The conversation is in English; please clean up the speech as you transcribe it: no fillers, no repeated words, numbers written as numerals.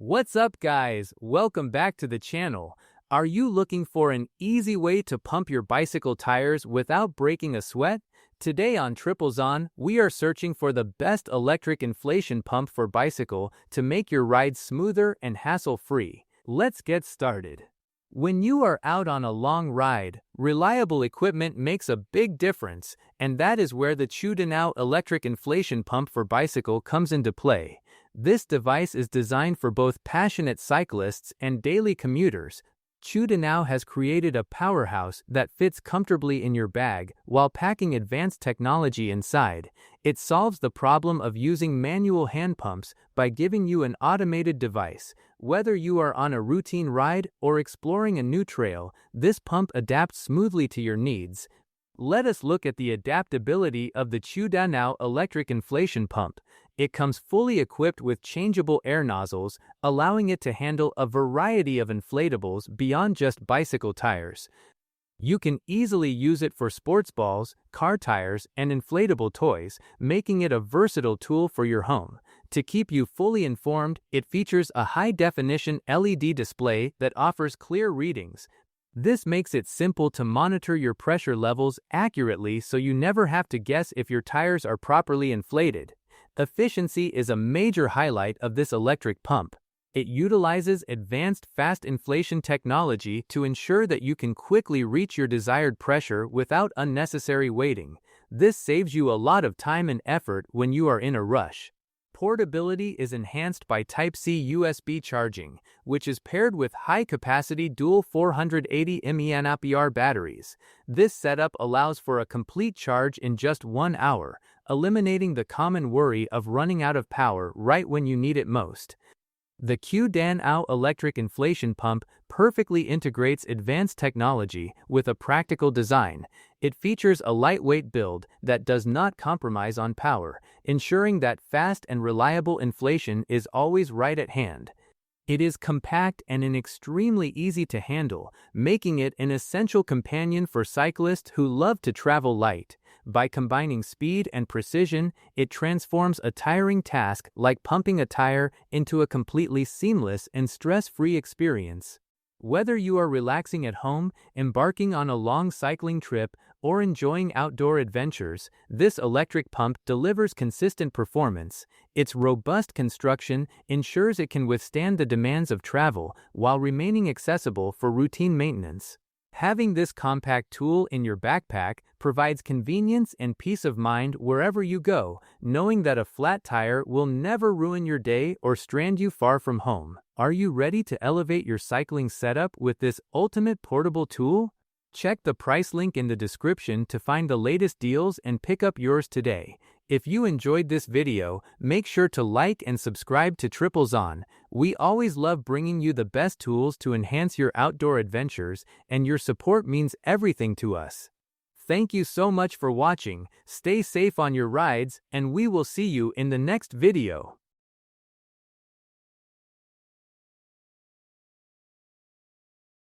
What's up, guys? Welcome back to the channel. Are you looking for an easy way to pump your bicycle tires without breaking a sweat? Today on Triplezon, we are searching for the best electric inflation pump for bicycle to make your ride smoother and hassle-free. Let's get started. When you are out on a long ride, reliable equipment makes a big difference, and that is where the Triplezon electric inflation pump for bicycle comes into play. This device is designed for both passionate cyclists and daily commuters. Triplezon has created a powerhouse that fits comfortably in your bag while packing advanced technology inside. It solves the problem of using manual hand pumps by giving you an automated device. Whether you are on a routine ride or exploring a new trail, this pump adapts smoothly to your needs. Let us look at the adaptability of the Triplezon electric inflation pump. It comes fully equipped with changeable air nozzles, allowing it to handle a variety of inflatables beyond just bicycle tires. You can easily use it for sports balls, car tires, and inflatable toys, making it a versatile tool for your home. To keep you fully informed, it features a high-definition LED display that offers clear readings. This makes it simple to monitor your pressure levels accurately so you never have to guess if your tires are properly inflated. Efficiency is a major highlight of this electric pump. It utilizes advanced fast inflation technology to ensure that you can quickly reach your desired pressure without unnecessary waiting. This saves you a lot of time and effort when you are in a rush. Portability is enhanced by Type-C USB charging, which is paired with high-capacity dual 480 mAh batteries. This setup allows for a complete charge in just 1 hour, eliminating the common worry of running out of power right when you need it most. The Triplezon electric inflation pump perfectly integrates advanced technology with a practical design. It features a lightweight build that does not compromise on power, ensuring that fast and reliable inflation is always right at hand. It is compact and extremely easy to handle, making it an essential companion for cyclists who love to travel light. By combining speed and precision, it transforms a tiring task like pumping a tire into a completely seamless and stress-free experience. Whether you are relaxing at home, embarking on a long cycling trip, or enjoying outdoor adventures, this electric pump delivers consistent performance. Its robust construction ensures it can withstand the demands of travel while remaining accessible for routine maintenance. Having this compact tool in your backpack provides convenience and peace of mind wherever you go, knowing that a flat tire will never ruin your day or strand you far from home. Are you ready to elevate your cycling setup with this ultimate portable tool? Check the price link in the description to find the latest deals and pick up yours today. If you enjoyed this video, make sure to like and subscribe to Triplezon. We always love bringing you the best tools to enhance your outdoor adventures, and your support means everything to us. Thank you so much for watching, stay safe on your rides, and we will see you in the next video.